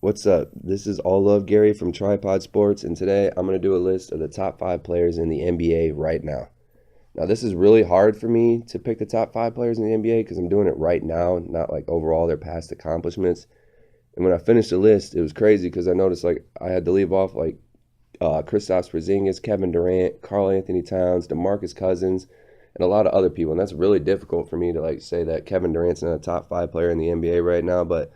What's up? This is All Love Gary from Tripod Sports, and today I'm going to do a list of the top five players in the NBA right now. Now, this is really hard for me to pick the top five players in the NBA because I'm doing it right now, not like overall their past accomplishments. And when I finished the list, it was crazy because I noticed like I had to leave off like Kristaps Porzingis, Kevin Durant, Karl Anthony Towns, DeMarcus Cousins, and a lot of other people. And that's really difficult for me to like say that Kevin Durant's not a top five player in the NBA right now, but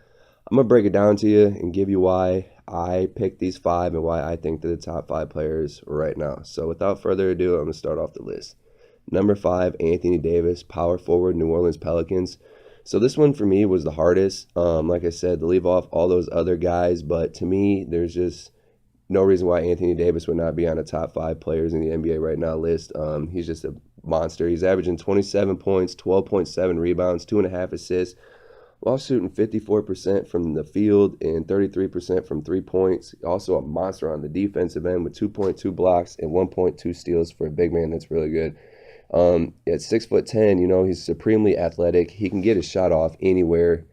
I'm gonna break it down to you and give you why I picked these five and why I think they're the top five players right now. So without further ado, I'm gonna start off the list. Number five, Anthony Davis, power forward, New Orleans Pelicans. So this one for me was the hardest. Like I said, to leave off all those other guys, but to me, there's just no reason why Anthony Davis would not be on a top five players in the NBA right now list. He's just a monster. He's averaging 27 points, 12.7 rebounds, 2.5 assists, while shooting 54% from the field and 33% from 3 points. Also a monster on the defensive end with 2.2 blocks and 1.2 steals for a big man. That's really good. At 6'10", he's supremely athletic. He can get his shot off anywhere.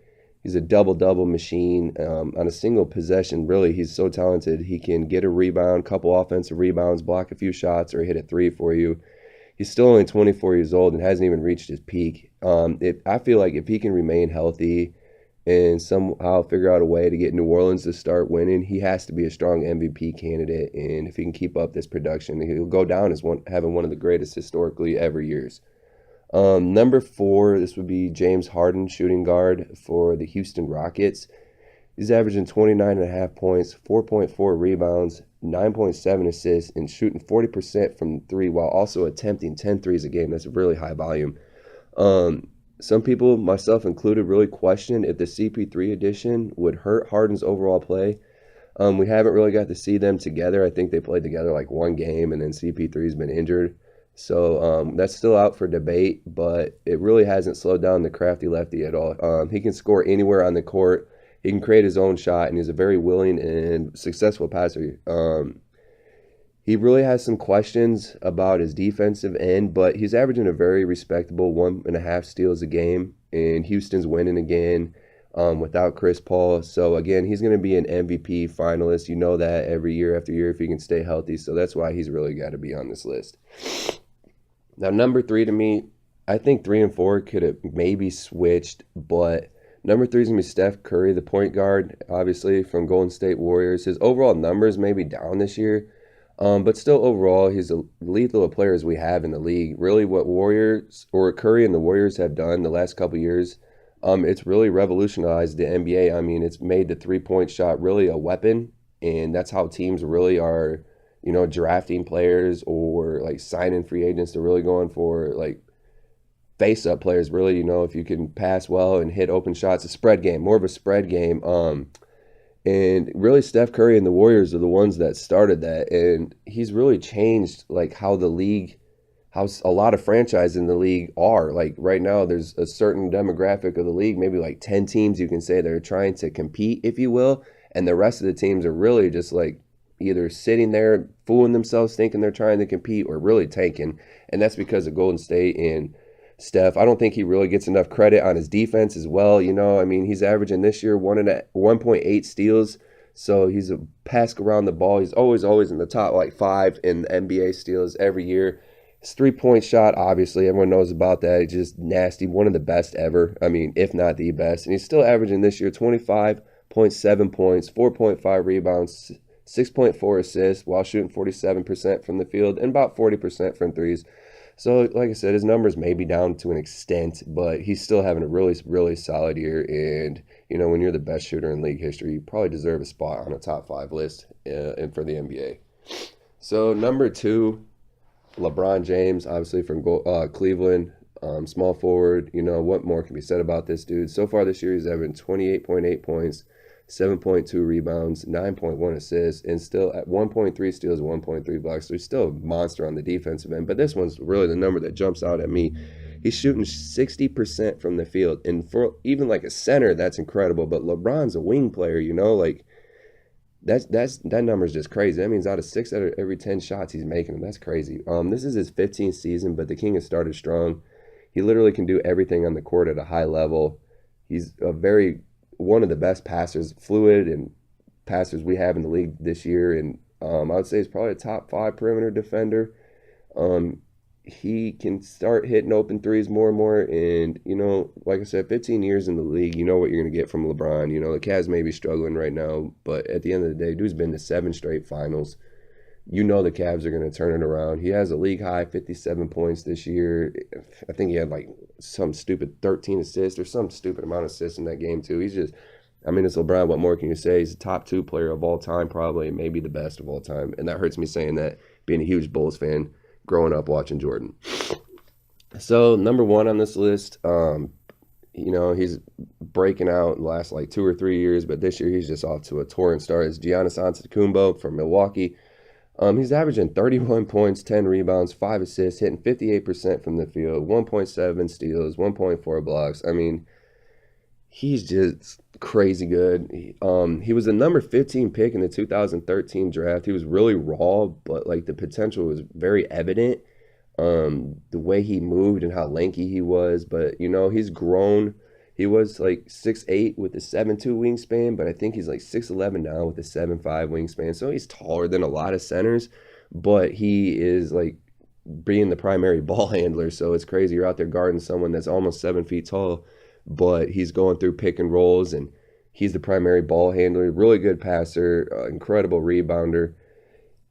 He's a double-double machine on a single possession. Really, he's so talented. He can get a rebound, couple offensive rebounds, block a few shots, or hit a three for you. He's still only 24 years old and hasn't even reached his peak. I feel like if he can remain healthy and somehow figure out a way to get New Orleans to start winning, he has to be a strong MVP candidate. And if he can keep up this production, he'll go down as having one of the greatest historically ever years. Number four, this would be James Harden, shooting guard for the Houston Rockets. He's averaging 29.5 points, 4.4 rebounds, 9.7 assists, and shooting 40% from three while also attempting 10 threes a game. That's a really high volume. Some people, myself included, really questioned if the CP3 addition would hurt Harden's overall play. We haven't really got to see them together. I think they played together like one game, and then CP3's been injured. So that's still out for debate, but it really hasn't slowed down the crafty lefty at all. He can score anywhere on the court. He can create his own shot, and he's a very willing and successful passer. He really has some questions about his defensive end, but he's averaging a very respectable 1.5 steals a game, and Houston's winning again without Chris Paul. So, again, he's going to be an MVP finalist. You know that every year after year if he can stay healthy. So that's why he's really got to be on this list. Now, number three to me, I think 3 and 4 could have maybe switched, but number three is going to be Steph Curry, the point guard, obviously, from Golden State Warriors. His overall numbers may be down this year, but still overall, he's a lethal of players we have in the league. Really what Warriors or Curry and the Warriors have done the last couple years, it's really revolutionized the NBA. I mean, it's made the three-point shot really a weapon, and that's how teams really are, drafting players or like signing free agents. They're really going for like face-up players, really, if you can pass well and hit open shots, a spread game, more of a spread game. And really Steph Curry and the Warriors are the ones that started that. And he's really changed like how the league, how a lot of franchises in the league are. Like right now, there's a certain demographic of the league, maybe like 10 teams you can say they're trying to compete, if you will. And the rest of the teams are really just like either sitting there fooling themselves thinking they're trying to compete or really tanking. And that's because of Golden State and Steph. I don't think he really gets enough credit on his defense as well. I mean, he's averaging this year 1.8 steals. So he's a pass around the ball. He's always in the top like five in the NBA steals every year. His 3-point shot, obviously, everyone knows about that. It's just nasty. One of the best ever. I mean, if not the best. And he's still averaging this year 25.7 points, 4.5 rebounds, 6.4 assists while shooting 47% from the field and about 40% from threes. So, like I said, his numbers may be down to an extent, but he's still having a really, really solid year. And, when you're the best shooter in league history, you probably deserve a spot on a top five list and for the NBA. So, number two, LeBron James, obviously from Cleveland, small forward. What more can be said about this dude? So far this year, he's having 28.8 points, 7.2 rebounds, 9.1 assists, and still at 1.3 steals, 1.3 blocks. So he's still a monster on the defensive end. But this one's really the number that jumps out at me. He's shooting 60% from the field. And for even like a center, that's incredible. But LeBron's a wing player, like that number is just crazy. That means out of 6 out of every 10 shots he's making them. That's crazy. This is his 15th season, but the King has started strong. He literally can do everything on the court at a high level. He's one of the best passers, fluid and passers we have in the league this year, and I would say he's probably a top 5 perimeter defender. Um, he can start hitting open threes more and more. And, like I said, 15 years in the league, you know what you're going to get from LeBron. The Cavs may be struggling right now, but at the end of the day, dude's been to 7 straight finals. The Cavs are going to turn it around. He has a league high 57 points this year. I think he had like some stupid 13 assists or some stupid amount of assists in that game, too. It's LeBron. What more can you say? He's a top 2 player of all time, probably, maybe the best of all time. And that hurts me saying that, being a huge Bulls fan, growing up watching Jordan. So, number 1 on this list, he's breaking out in the last like 2 or 3 years, but this year he's just off to a torrent start. It's Giannis Antetokounmpo from Milwaukee. He's averaging 31 points, 10 rebounds, 5 assists, hitting 58% from the field, 1.7 steals, 1.4 blocks. He's just crazy good. He was the number 15 pick in the 2013 draft. He was really raw, but like the potential was very evident. The way he moved and how lanky he was, but he's grown. He was like 6'8" with a 7'2" wingspan, but I think he's like 6'11" now with a 7'5" wingspan. So he's taller than a lot of centers, but he is like being the primary ball handler. So it's crazy. You're out there guarding someone that's almost 7 feet tall, but he's going through pick and rolls, and he's the primary ball handler. Really good passer, incredible rebounder.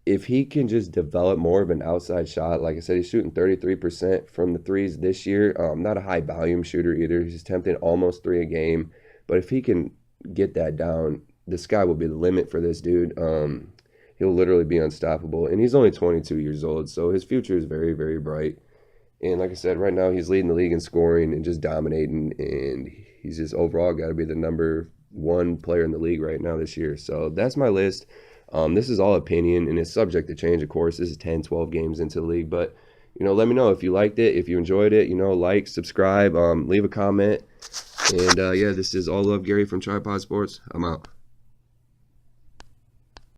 If he can just develop more of an outside shot, like I said, he's shooting 33% from the threes this year. Not a high volume shooter either. He's attempting almost 3 a game. But if he can get that down, the sky will be the limit for this dude. He'll literally be unstoppable. And he's only 22 years old, so his future is very, very bright. And like I said, right now he's leading the league in scoring and just dominating. And he's just overall got to be the number 1 player in the league right now this year. So that's my list. This is all opinion, and it's subject to change, of course. This is 10, 12 games into the league. But, let me know if you liked it, if you enjoyed it. Like, subscribe, leave a comment. And, yeah, this is All Love Gary from Tripod Sports. I'm out.